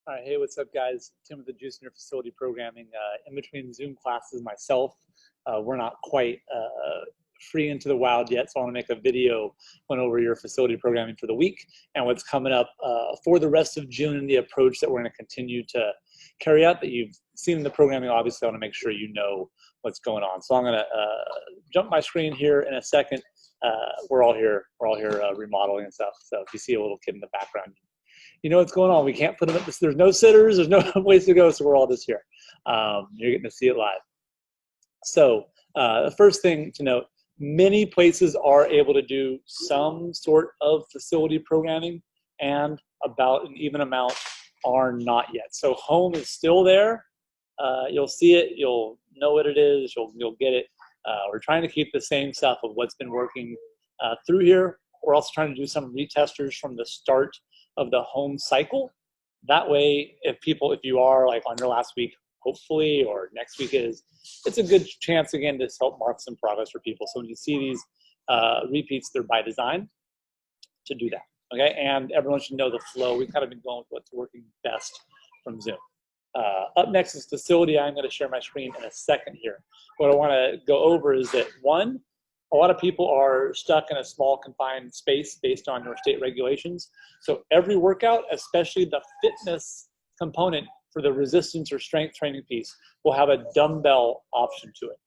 All right, hey, what's up, guys? Tim with the Juice in Your Facility Programming. In between Zoom classes myself, we're not quite free into the wild yet, so I want to make a video going over your facility programming for the week and what's coming up for the rest of June and the approach that we're going to continue to carry out that you've seen in the programming. Obviously, I want to make sure you know what's going on. So I'm going to jump my screen here in a second. We're all here remodeling and stuff. So if you see a little kid in the background, you know what's going on. We can't put them at this. There's no sitters. There's no place to go. So we're all just here. You're getting to see it live. So the first thing to note, many places are able to do some sort of facility programming, and about an even amount are not yet. So home is still there. You'll see it. You'll know what it is. You'll get it. We're trying to keep the same stuff of what's been working through here. We're also trying to do some retesters from the start of the home cycle. That way, if you are like on your last week, hopefully, or next week it's a good chance again to help mark some progress for people. So when you see these repeats, they're by design to do that, okay? And everyone should know the flow. We've kind of been going with what's working best from Zoom. Up next is facility. I'm going to share my screen in a second here. What I want to go over is that, one, a lot of people are stuck in a small confined space based on your state regulations. So every workout, especially the fitness component for the resistance or strength training piece, will have a dumbbell option to it,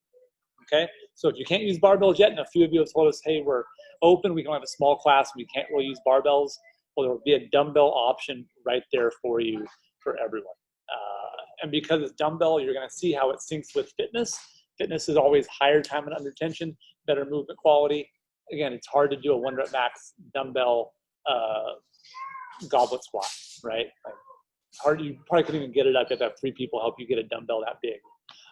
okay? So if you can't use barbells yet, and a few of you have told us, hey, we're open, we can have a small class, we can't really use barbells, well, there will be a dumbbell option right there for you, for everyone. And because it's dumbbell, you're gonna see how it syncs with fitness. Fitness is always higher time and under tension, better movement quality. Again, it's hard to do a 1 rep max dumbbell goblet squat, right? Like, hard. You probably couldn't even get it up if you have 3 people help you get a dumbbell that big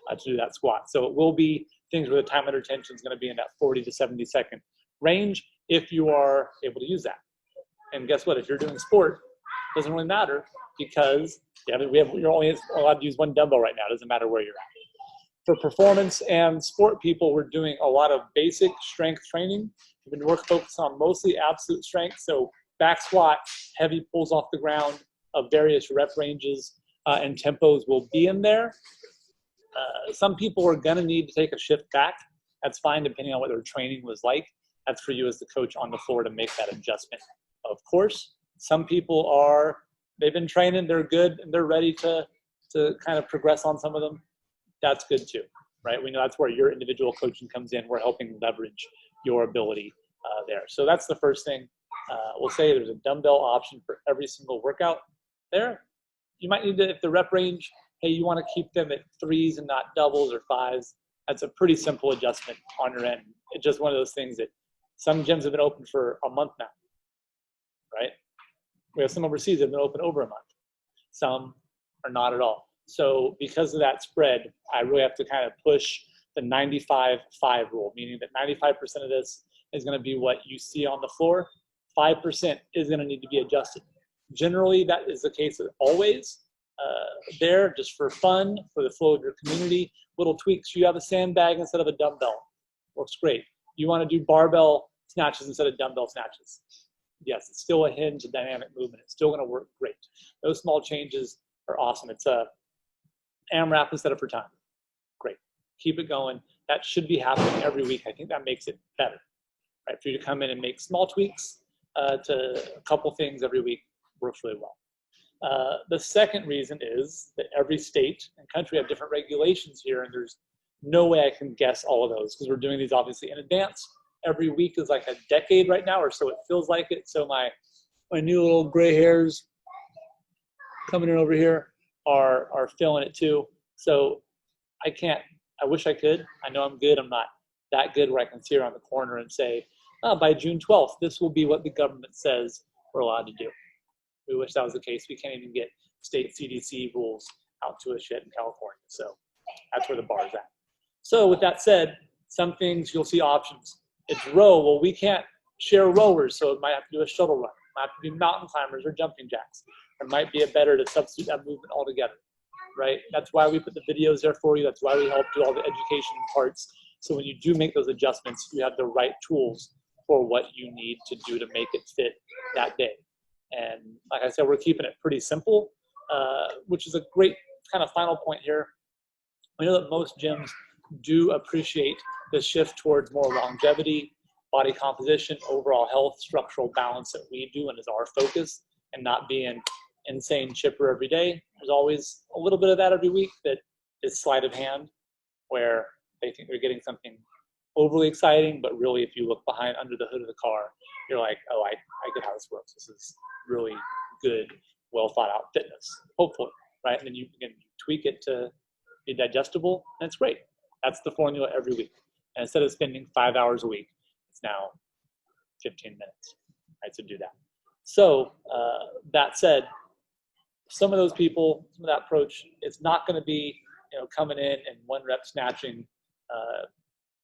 to do that squat. So it will be things where the time under tension is going to be in that 40 to 70 second range if you are able to use that. And guess what? If you're doing sport, it doesn't really matter because you're only allowed to use 1 dumbbell right now. It doesn't matter where you're at. For performance and sport people, we're doing a lot of basic strength training. We've been focused on mostly absolute strength, so back squat, heavy pulls off the ground of various rep ranges and tempos will be in there. Some people are going to need to take a shift back. That's fine, depending on what their training was like. That's for you as the coach on the floor to make that adjustment. Of course, some people they've been training, they're good, and they're ready to kind of progress on some of them. That's good too, right? We know that's where your individual coaching comes in. We're helping leverage your ability there. So that's the first thing. We'll say there's a dumbbell option for every single workout there. You might need to, if the rep range, hey, you want to keep them at 3s and not doubles or 5s, that's a pretty simple adjustment on your end. It's just one of those things that some gyms have been open for a month now, right? We have some overseas that have been open over a month. Some are not at all. So because of that spread, I really have to kind of push the 95-5 rule, meaning that 95% of this is going to be what you see on the floor. 5% is going to need to be adjusted. Generally, that is the case always. There, just for fun, for the flow of your community, little tweaks. You have a sandbag instead of a dumbbell. Works great. You want to do barbell snatches instead of dumbbell snatches. Yes, it's still a hinge, a dynamic movement. It's still going to work great. Those small changes are awesome. It's a AMRAP instead of for time. Great. Keep it going. That should be happening every week. I think that makes it better, right? For you to come in and make small tweaks to a couple things every week works really well. The second reason is that every state and country have different regulations here, and there's no way I can guess all of those because we're doing these obviously in advance. Every week is like a decade right now, or so it feels like it. So my new little gray hairs coming in over here are feeling it too. So I wish I could. I know I'm good. I'm not that good where I can sit around the corner and say, oh, by June 12th, this will be what the government says we're allowed to do. We wish that was the case. We can't even get state CDC rules out to us yet in California. So that's where the bar is at. So with that said, some things you'll see options. It's row. Well, we can't share rowers, so it might have to do a shuttle run. It might have to be mountain climbers or jumping jacks. It might be better to substitute that movement altogether, right? That's why we put the videos there for you. That's why we help do all the education parts. So when you do make those adjustments, you have the right tools for what you need to do to make it fit that day. And like I said, we're keeping it pretty simple. which is a great kind of final point here. We know that most gyms do appreciate the shift towards more longevity, body composition, overall health, structural balance that we do and is our focus, and not being insane chipper every day. There's always a little bit of that every week that is sleight of hand, where they think they're getting something overly exciting, but really if you look behind under the hood of the car, you're like, oh, I get how this works. This is really good, well thought out fitness, hopefully, right? And then you can tweak it to be digestible, and it's great. That's the formula every week. And instead of spending 5 hours a week, it's now 15 minutes, right, to do that. So that said, some of those people, some of that approach, it's not going to be, coming in and one rep snatching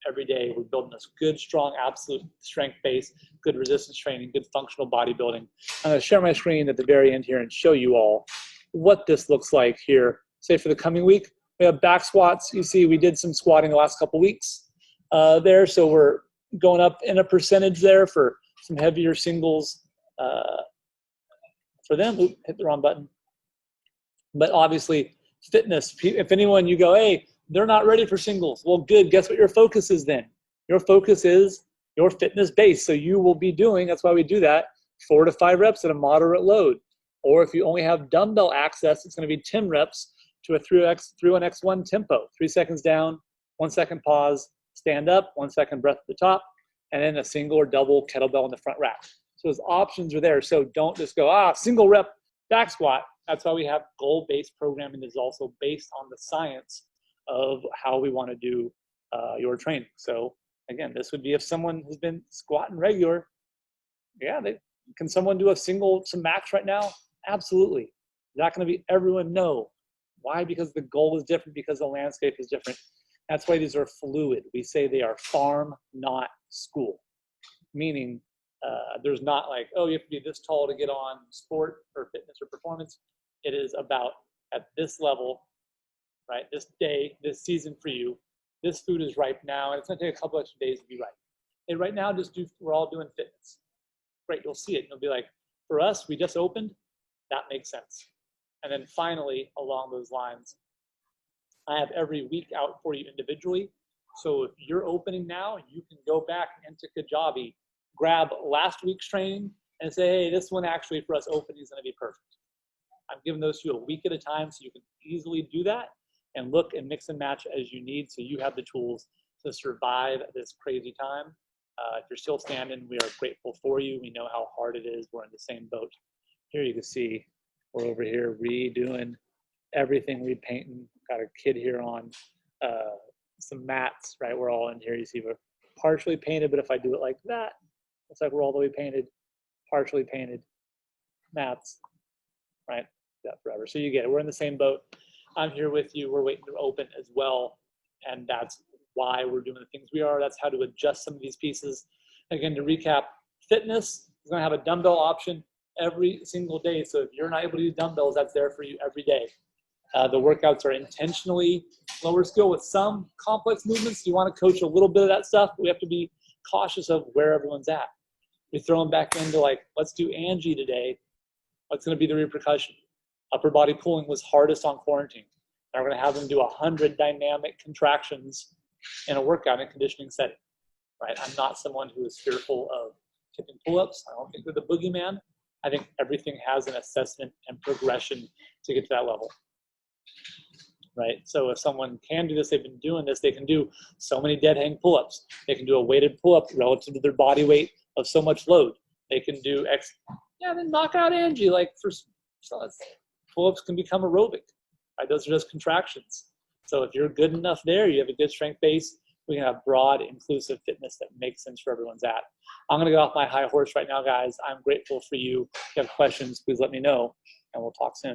every day. We're building this good, strong, absolute strength base, good resistance training, good functional bodybuilding. I'm going to share my screen at the very end here and show you all what this looks like here. Say for the coming week, we have back squats. You see we did some squatting the last couple weeks there, so we're going up in a percentage there for some heavier singles for them. Oop, hit the wrong button. But obviously, fitness, if anyone, you go, hey, they're not ready for singles. Well, good. Guess what your focus is then? Your focus is your fitness base. So you will be doing, that's why we do that, 4 to 5 reps at a moderate load. Or if you only have dumbbell access, it's going to be 10 reps to a 3-1-X1 tempo. 3 seconds down, 1 second pause, stand up, 1 second breath at the top, and then a single or double kettlebell in the front rack. So those options are there. So don't just go, single rep back squat. That's why we have goal-based programming that is also based on the science of how we want to do your training. So again, this would be if someone has been squatting regular, can someone do some max right now? Absolutely. Is that going to be everyone? No. Why? Because the goal is different, because the landscape is different. That's why these are fluid. We say they are farm, not school. Meaning there's not like, oh, you have to be this tall to get on sport or fitness or performance. It is about at this level, right, this day, this season for you, this food is ripe now, and it's going to take a couple extra days to be ripe. And right now, we're all doing fitness. Great, you'll see it. You'll be like, for us, we just opened. That makes sense. And then finally, along those lines, I have every week out for you individually. So if you're opening now, you can go back into Kajabi, grab last week's training, and say, hey, this one actually for us opening is going to be perfect. I'm giving those to you a week at a time, so you can easily do that and look and mix and match as you need, so you have the tools to survive this crazy time. If you're still standing, we are grateful for you. We know how hard it is. We're in the same boat. Here you can see we're over here redoing everything, repainting. Got a kid here on some mats, right? We're all in here. You see we're partially painted, but if I do it like that, looks like we're all the way painted, partially painted mats, right? Yeah, forever. So you get it. We're in the same boat. I'm here with you. We're waiting to open as well. And that's why we're doing the things we are. That's how to adjust some of these pieces. Again, to recap, fitness is going to have a dumbbell option every single day. So if you're not able to use dumbbells, that's there for you every day. The workouts are intentionally lower skill with some complex movements. You want to coach a little bit of that stuff. We have to be cautious of where everyone's at. We throw them back into like, let's do Angie today. What's going to be the repercussion? Upper body pulling was hardest on quarantine. Now we're going to have them do 100 dynamic contractions in a workout and conditioning setting, right? I'm not someone who is fearful of tipping pull-ups. I don't think they're the boogeyman. I think everything has an assessment and progression to get to that level, right? So if someone can do this, they've been doing this, they can do so many dead hang pull-ups. They can do a weighted pull-up relative to their body weight of so much load. They can do then knock out Angie. Like pull-ups can become aerobic, right? Those are just contractions. So if you're good enough there, you have a good strength base, we can have broad, inclusive fitness that makes sense for everyone's at. I'm gonna get off my high horse right now, guys. I'm grateful for you. If you have questions, please let me know, and we'll talk soon.